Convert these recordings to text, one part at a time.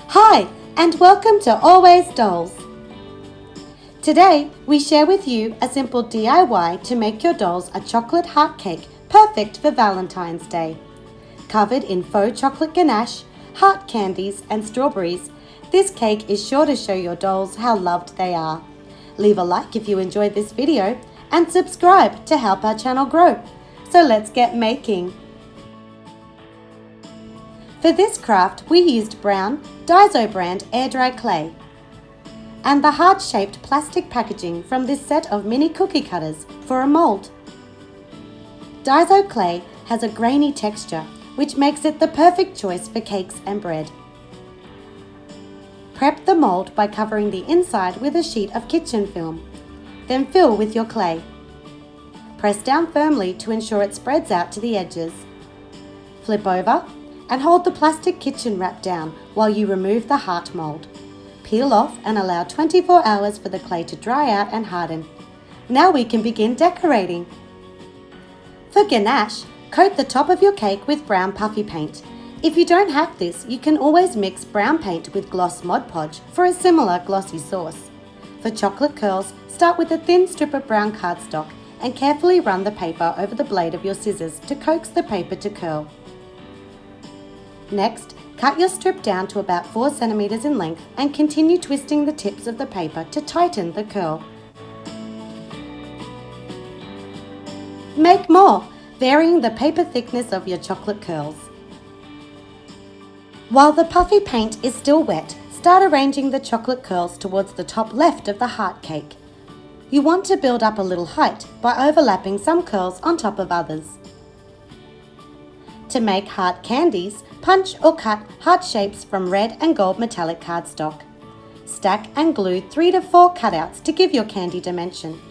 Hi, and welcome to Always Dolls. Today, we share with you a simple DIY to make your dolls a chocolate heart cake perfect for Valentine's Day. Covered in faux chocolate ganache, heart candies, and strawberries, this cake is sure to show your dolls how loved they are. Leave a like if you enjoyed this video and subscribe to help our channel grow. So let's get making. For this craft, we used brown Daiso brand air dry clay and the heart-shaped plastic packaging from this set of mini cookie cutters for a mold. Daiso clay has a grainy texture, which makes it the perfect choice for cakes and bread. Prep the mold by covering the inside with a sheet of kitchen film. Then fill with your clay. Press down firmly to ensure it spreads out to the edges. Flip over and hold the plastic kitchen wrap down while you remove the heart mold. Peel off and allow 24 hours for the clay to dry out and harden. Now we can begin decorating. For ganache, coat the top of your cake with brown puffy paint. If you don't have this, you can always mix brown paint with gloss Mod Podge for a similar glossy sauce. For chocolate curls, start with a thin strip of brown cardstock and carefully run the paper over the blade of your scissors to coax the paper to curl. Next, cut your strip down to about 4 cm in length and continue twisting the tips of the paper to tighten the curl. Make more, varying the paper thickness of your chocolate curls. While the puffy paint is still wet, start arranging the chocolate curls towards the top left of the heart cake. You want to build up a little height by overlapping some curls on top of others. To make heart candies, punch or cut heart shapes from red and gold metallic cardstock. Stack and glue 3 to 4 cutouts to give your candy dimension.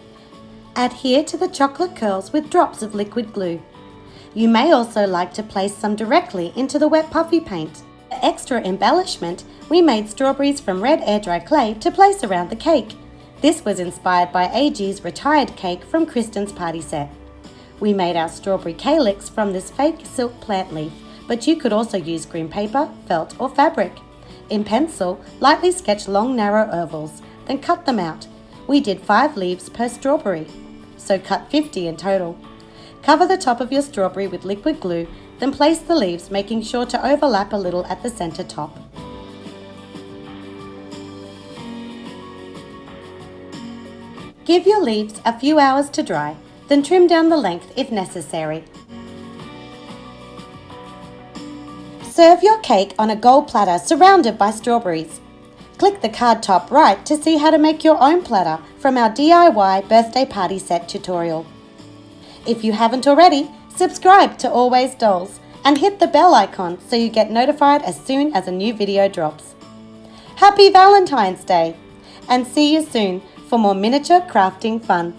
Adhere to the chocolate curls with drops of liquid glue. You may also like to place some directly into the wet puffy paint. For extra embellishment, we made strawberries from red air dry clay to place around the cake. This was inspired by AG's retired cake from Kristen's party set. We made our strawberry calyx from this fake silk plant leaf, but you could also use green paper, felt or fabric. In pencil, lightly sketch long narrow ovals, then cut them out. We did 5 leaves per strawberry, so cut 50 in total. Cover the top of your strawberry with liquid glue, then place the leaves, making sure to overlap a little at the center top. Give your leaves a few hours to dry, then trim down the length if necessary. Serve your cake on a gold platter surrounded by strawberries. Click the card top right to see how to make your own platter from our DIY birthday party set tutorial. If you haven't already, subscribe to Always Dolls and hit the bell icon so you get notified as soon as a new video drops. Happy Valentine's Day, and see you soon for more miniature crafting fun.